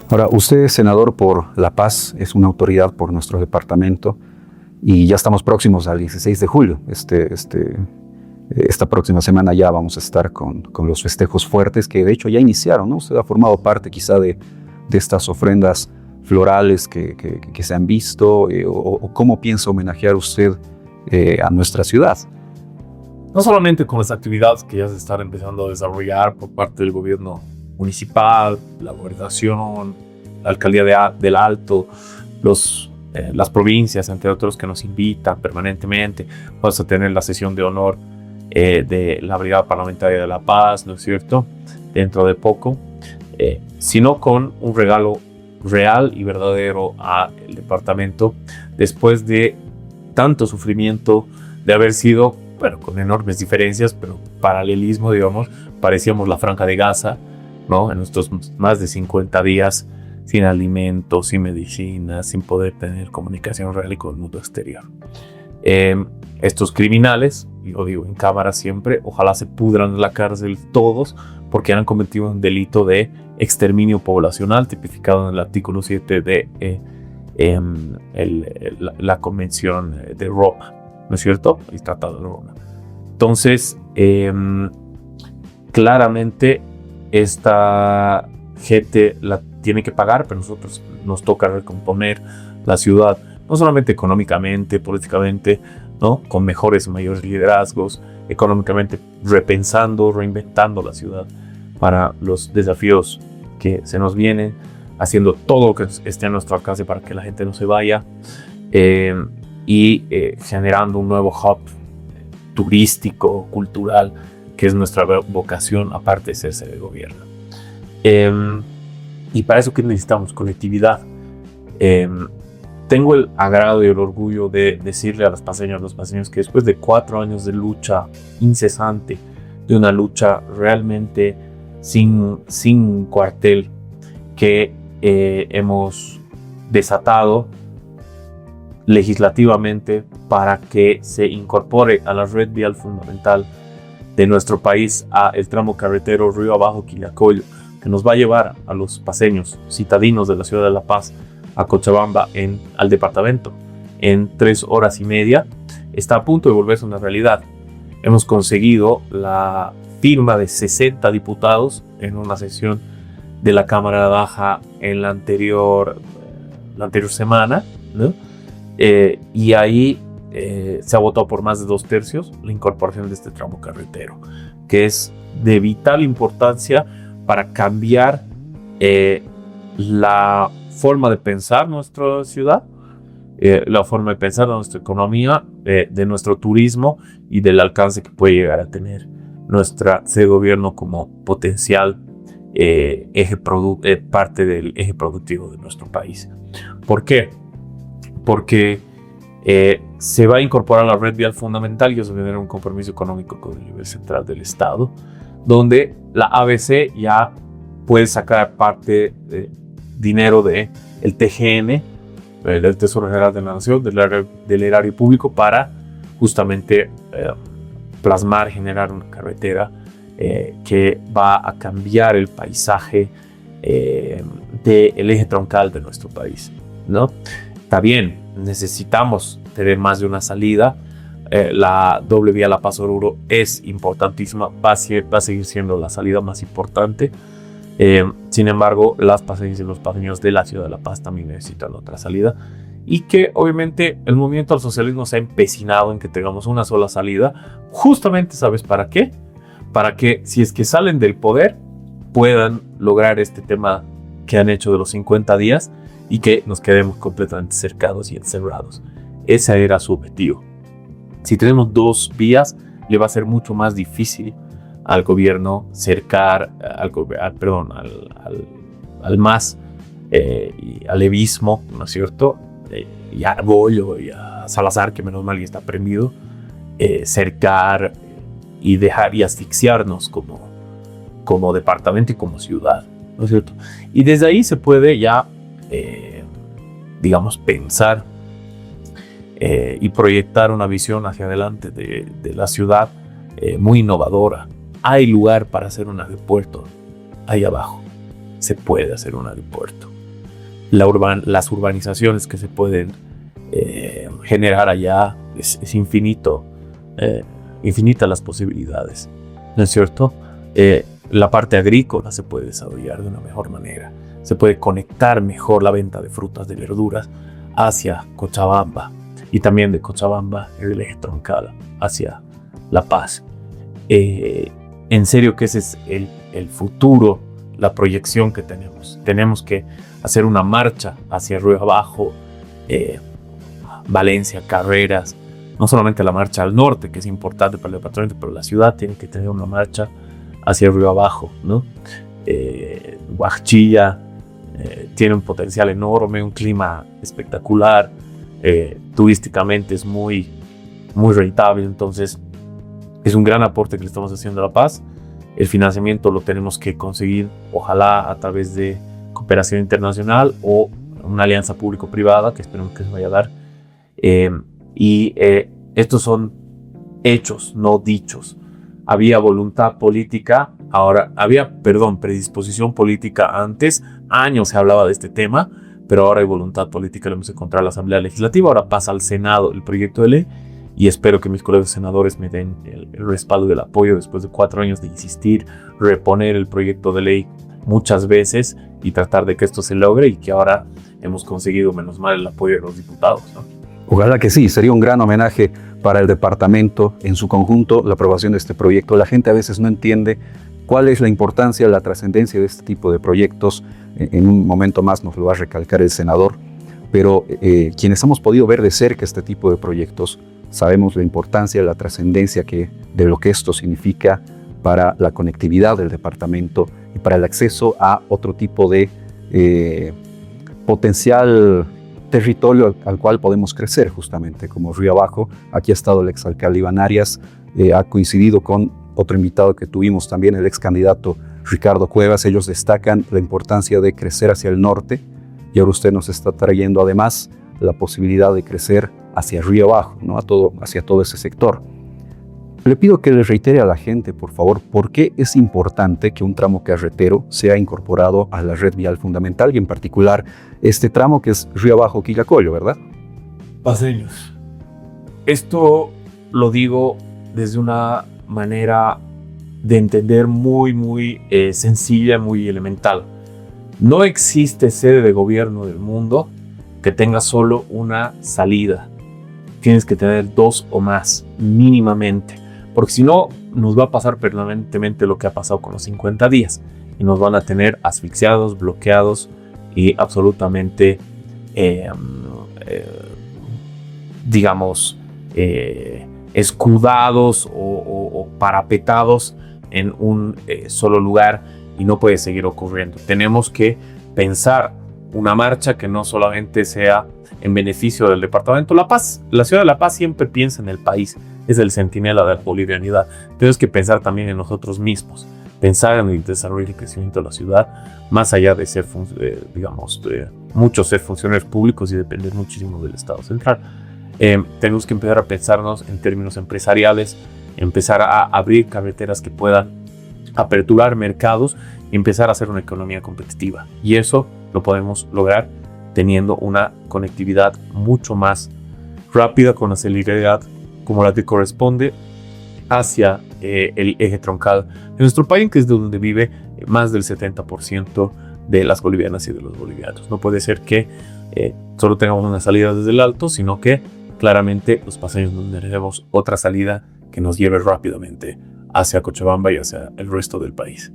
Ahora, usted es senador por La Paz, es una autoridad por nuestro departamento y ya estamos próximos al 16 de julio. Esta próxima semana ya vamos a estar con los festejos fuertes que de hecho ya iniciaron, ¿no? Usted ha formado parte quizá de estas ofrendas florales que se han visto, o cómo piensa homenajear usted a nuestra ciudad. No solamente con las actividades que ya se están empezando a desarrollar por parte del gobierno municipal, la gobernación, la alcaldía del Alto, las provincias, entre otros, que nos invitan permanentemente. Vamos a tener la sesión de honor de la Brigada Parlamentaria de La Paz, ¿no es cierto? dentro de poco, sino con un regalo real y verdadero al departamento después de tanto sufrimiento, de haber sido, bueno, con enormes diferencias, pero paralelismo, digamos, parecíamos la Franja de Gaza, ¿no? En nuestros más de 50 días sin alimentos, sin medicinas, sin poder tener comunicación real y con el mundo exterior. Estos criminales, y lo digo en cámara siempre, ojalá se pudran en la cárcel todos porque han cometido un delito de exterminio poblacional tipificado en el artículo 7 de la Convención de Roma, ¿no es cierto? El Tratado de Roma. Entonces, claramente esta gente la tiene que pagar, pero nosotros nos toca recomponer la ciudad, no solamente económicamente, políticamente, ¿no? Con mejores y mayores liderazgos, económicamente repensando, reinventando la ciudad para los desafíos que se nos vienen, haciendo todo lo que esté a nuestro alcance para que la gente no se vaya, y generando un nuevo hub turístico, cultural, que es nuestra vocación, aparte de ser sede de gobierno. Y para eso, ¿qué necesitamos? Conectividad. Tengo el agrado y el orgullo de decirle a los paceños que después de 4 años de lucha incesante, de una lucha realmente sin cuartel, que hemos desatado legislativamente para que se incorpore a la red vial fundamental de nuestro país a el tramo carretero Río Abajo Quillacollo, que nos va a llevar a los paceños citadinos de la ciudad de La Paz a Cochabamba, al departamento, en 3 horas y media, está a punto de volverse una realidad. Hemos conseguido la firma de 60 diputados en una sesión de la Cámara Baja en la anterior semana, ¿no? Y ahí se ha votado por más de 2/3 la incorporación de este tramo carretero, que es de vital importancia para cambiar la forma de pensar nuestra ciudad, la forma de pensar de nuestra economía, de nuestro turismo y del alcance que puede llegar a tener nuestra sede de gobierno como potencial parte del eje productivo de nuestro país. ¿Por qué? Porque se va a incorporar a la red vial fundamental y eso va a tener un compromiso económico con el nivel central del Estado, donde la ABC ya puede sacar parte de dinero del TGN, del Tesoro General de la Nación, del erario público, para justamente plasmar, generar una carretera que va a cambiar el paisaje del eje troncal de nuestro país, ¿no? Está bien, necesitamos tener más de una salida. La doble vía La Paz Oruro es importantísima, va a seguir siendo la salida más importante. Sin embargo, las paceñas y los paceños de la ciudad de La Paz también necesitan otra salida, y que obviamente el movimiento al socialismo se ha empecinado en que tengamos una sola salida, justamente, ¿sabes para qué? Para que, si es que salen del poder, puedan lograr este tema que han hecho de los 50 días y que nos quedemos completamente cercados y encerrados. Ese era su objetivo. Si tenemos 2 vías, le va a ser mucho más difícil al gobierno cercar al MAS y al levismo, ¿no es cierto? Y a Argollo y a Salazar, que menos mal ya está prendido, cercar y dejar y asfixiarnos como departamento y como ciudad, ¿no es cierto? Y desde ahí se puede ya, digamos, pensar y proyectar una visión hacia adelante de la ciudad muy innovadora. Hay lugar para hacer un aeropuerto ahí abajo. Se puede hacer un aeropuerto. Las urbanizaciones que se pueden generar allá es infinito, infinitas las posibilidades, ¿no es cierto? La parte agrícola se puede desarrollar de una mejor manera. Se puede conectar mejor la venta de frutas, de verduras hacia Cochabamba, y también de Cochabamba el eje troncal hacia La Paz. En serio que ese es el futuro, la proyección que tenemos. Tenemos que hacer una marcha hacia Río Abajo, Valencia, Carreras, no solamente la marcha al norte, que es importante para el departamento, pero la ciudad tiene que tener una marcha hacia el río abajo, ¿no? Huachilla tiene un potencial enorme, un clima espectacular, turísticamente es muy rentable, entonces es un gran aporte que le estamos haciendo a La Paz. El financiamiento lo tenemos que conseguir, ojalá a través de cooperación internacional o una alianza público-privada, que esperemos que se vaya a dar. Estos son hechos, no dichos. Había voluntad política, predisposición política antes, años se hablaba de este tema, pero ahora hay voluntad política, lo hemos encontrado en la Asamblea Legislativa, ahora pasa al Senado el proyecto de ley y espero que mis colegas senadores me den el respaldo y el apoyo después de 4 años de insistir, reponer el proyecto de ley muchas veces y tratar de que esto se logre y que ahora hemos conseguido, menos mal, el apoyo de los diputados, ¿no? Ojalá que sí, sería un gran homenaje para el departamento en su conjunto la aprobación de este proyecto. La gente a veces no entiende cuál es la importancia, la trascendencia de este tipo de proyectos. En un momento más nos lo va a recalcar el senador, pero quienes hemos podido ver de cerca este tipo de proyectos sabemos la importancia, la trascendencia de lo que esto significa para la conectividad del departamento y para el acceso a otro tipo de potencial territorio al cual podemos crecer justamente como Río Abajo. Aquí ha estado el exalcalde Iván Arias, ha coincidido con otro invitado que tuvimos también, el ex candidato Ricardo Cuevas. Ellos destacan la importancia de crecer hacia el norte y ahora usted nos está trayendo además la posibilidad de crecer hacia Río Abajo, ¿no? Hacia todo ese sector. Le pido que le reitere a la gente, por favor, por qué es importante que un tramo carretero sea incorporado a la red vial fundamental y en particular este tramo que es Río Abajo-Quillacollo, ¿verdad? Paseños. Esto lo digo desde una manera de entender muy sencilla, muy elemental. No existe sede de gobierno del mundo que tenga solo una salida. Tienes que tener 2 o más, mínimamente. Porque si no, nos va a pasar permanentemente lo que ha pasado con los 50 días. Y nos van a tener asfixiados, bloqueados y absolutamente, escudados o parapetados en un solo lugar y no puede seguir ocurriendo. Tenemos que pensar una marcha que no solamente sea en beneficio del departamento La Paz. La ciudad de La Paz siempre piensa en el país, es el centinela de la bolivianidad. Tenemos que pensar también en nosotros mismos, pensar en el desarrollo y crecimiento de la ciudad, más allá de ser, muchos ser funcionarios públicos y depender muchísimo del Estado central. Tenemos que empezar a pensarnos en términos empresariales, empezar a abrir carreteras que puedan aperturar mercados y empezar a hacer una economía competitiva. Y eso lo podemos lograr teniendo una conectividad mucho más rápida, con la celeridad como la que corresponde hacia el eje troncal de nuestro país, que es de donde vive más del 70% de las bolivianas y de los bolivianos. No puede ser que solo tengamos una salida desde el alto, sino que claramente los paseños no tenemos otra salida que nos lleve rápidamente hacia Cochabamba y hacia el resto del país.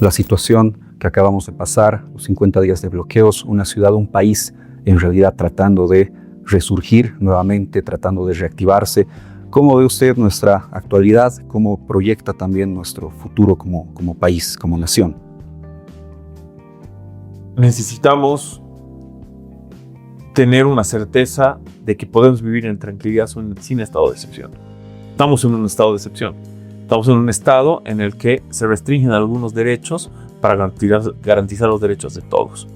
La situación que acabamos de pasar, los 50 días de bloqueos, una ciudad, un país en realidad tratando de resurgir nuevamente, tratando de reactivarse. ¿Cómo ve usted nuestra actualidad? ¿Cómo proyecta también nuestro futuro como país, como nación? Necesitamos tener una certeza de que podemos vivir en tranquilidad sin estado de excepción. Estamos en un estado de excepción. Estamos en un estado en el que se restringen algunos derechos para garantizar los derechos de todos.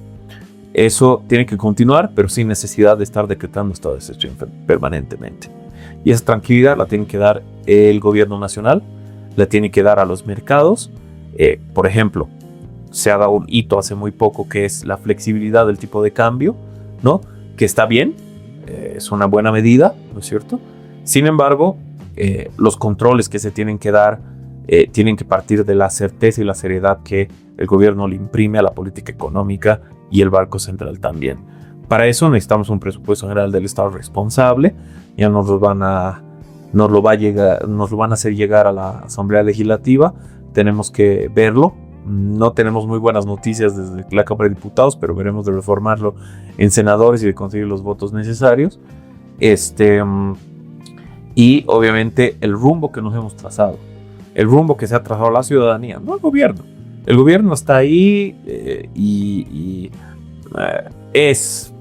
Eso tiene que continuar, pero sin necesidad de estar decretando estado de excepción permanentemente. Y esa tranquilidad la tiene que dar el gobierno nacional, la tiene que dar a los mercados. Por ejemplo, se ha dado un hito hace muy poco que es la flexibilidad del tipo de cambio, ¿no? Que está bien, es una buena medida, ¿no es cierto? Sin embargo, los controles que se tienen que dar tienen que partir de la certeza y la seriedad que el gobierno le imprime a la política económica y el Banco Central también. Para eso necesitamos un presupuesto general del Estado responsable. Ya nos lo van a hacer llegar a la Asamblea Legislativa. Tenemos que verlo. No tenemos muy buenas noticias desde la Cámara de Diputados, pero veremos de reformarlo en senadores y de conseguir los votos necesarios. Y obviamente el rumbo que nos hemos trazado. el rumbo que se ha trazado la ciudadanía, no el gobierno. El gobierno está ahí es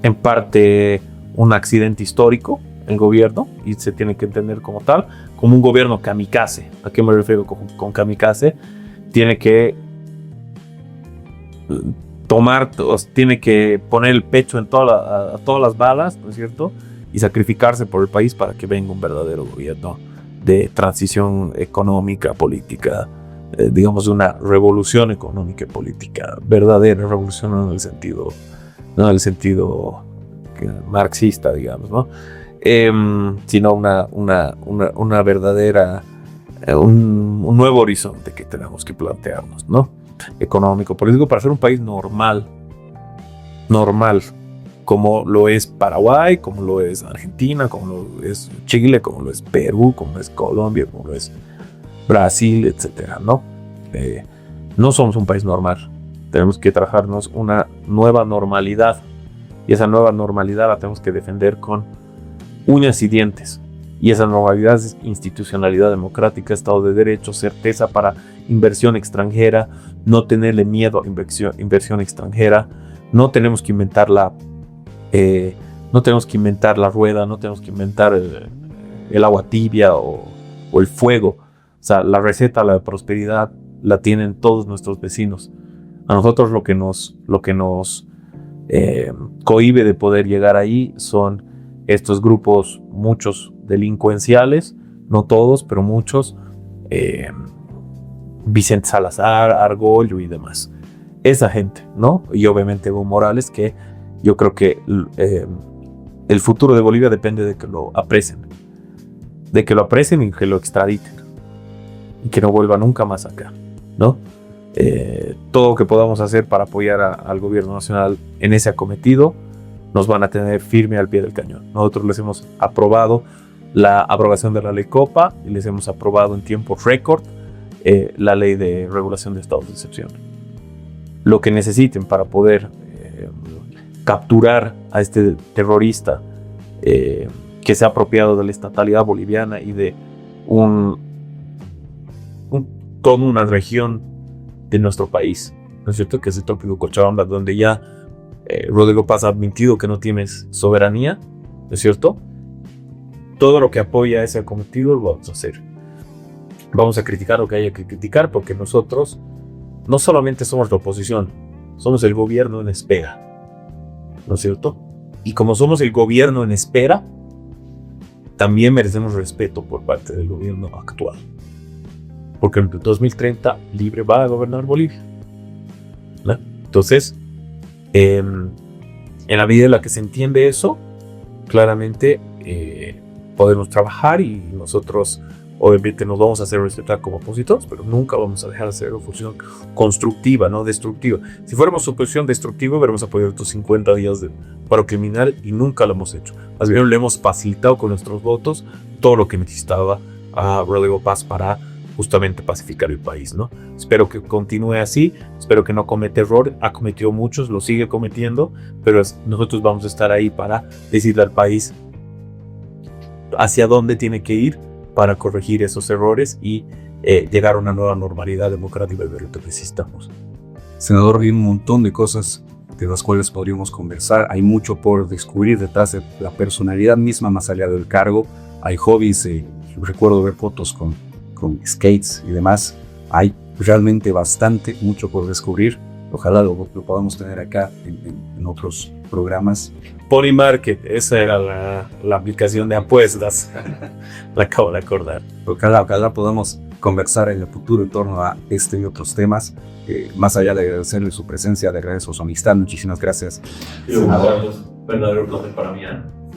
en parte un accidente histórico, el gobierno, y se tiene que entender como tal, como un gobierno kamikaze. ¿A qué me refiero con kamikaze? Tiene que tiene que poner el pecho en a todas las balas, ¿no es cierto? Y sacrificarse por el país para que venga un verdadero gobierno de transición económica, política, digamos una revolución económica y política, verdadera revolución, no en el sentido marxista, digamos, ¿no? Sino una verdadera, un nuevo horizonte que tenemos que plantearnos, ¿no? Económico, político, para ser un país normal, como lo es Paraguay, como lo es Argentina, como lo es Chile, como lo es Perú, como lo es Colombia, como lo es Brasil, etcétera, ¿no? No somos un país normal. Tenemos que trabajarnos una nueva normalidad, y esa nueva normalidad la tenemos que defender con uñas y dientes. Y esa normalidad es institucionalidad democrática, Estado de Derecho, certeza para inversión extranjera, no tenerle miedo a inversión extranjera. No tenemos que inventar la rueda, no tenemos que inventar el agua tibia o el fuego. O sea, la receta a la prosperidad la tienen todos nuestros vecinos. A nosotros lo que nos cohíbe de poder llegar ahí son estos grupos, muchos delincuenciales, no todos, pero muchos, Vicente Salazar, Argollo y demás. Esa gente, ¿no? Y obviamente Evo Morales, que yo creo que el futuro de Bolivia depende de que lo aprecien. De que lo aprecien y que lo extraditen. Y que no vuelva nunca más acá, ¿no? Todo lo que podamos hacer para apoyar al gobierno nacional en ese acometido, nos van a tener firme al pie del cañón. Nosotros les hemos aprobado la abrogación de la ley Copa y les hemos aprobado en tiempo récord la ley de regulación de estados de excepción. Lo que necesiten para poder capturar a este terrorista que se ha apropiado de la estatalidad boliviana y de toda una región de nuestro país, ¿no es cierto? Que es el tópico Cochabamba, donde ya Rodrigo Paz ha admitido que no tienes soberanía, ¿no es cierto? Todo lo que apoya ese acometido lo vamos a hacer. Vamos a criticar lo que haya que criticar, porque nosotros no solamente somos la oposición, somos el gobierno en espera, ¿no es cierto? Y como somos el gobierno en espera, también merecemos respeto por parte del gobierno actual. Porque en 2030 Libre va a gobernar Bolivia, ¿no? Entonces, en la medida en la que se entiende eso, claramente podemos trabajar, y nosotros obviamente nos vamos a hacer respetar como opositores, pero nunca vamos a dejar de hacer oposición constructiva, no destructiva. Si fuéramos oposición destructiva, hubiéramos apoyado estos 50 días de paro criminal y nunca lo hemos hecho. Más bien le hemos facilitado con nuestros votos todo lo que necesitaba a Rodrigo Paz para justamente pacificar el país, ¿no? Espero que continúe así, espero que no cometa error, ha cometido muchos, lo sigue cometiendo, pero nosotros vamos a estar ahí para decirle al país hacia dónde tiene que ir para corregir esos errores y llegar a una nueva normalidad democrática de lo que necesitamos. Senador, hay un montón de cosas de las cuales podríamos conversar. Hay mucho por descubrir detrás de la personalidad misma, más allá del cargo. Hay hobbies, recuerdo ver fotos con skates y demás. Hay realmente bastante, mucho por descubrir. Ojalá lo podamos tener acá en otros programas. Polymarket, esa era la aplicación de apuestas. La acabo de acordar. Ojalá podamos conversar en el futuro en torno a este y otros temas. Más allá de agradecerle su presencia, de agradecer su amistad, muchísimas gracias. Verdadero placer para mí.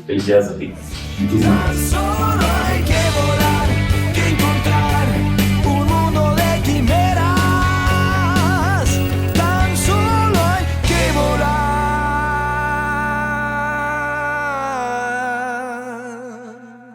Felicidades a ti. Muchísimas Tan solo hay que volar.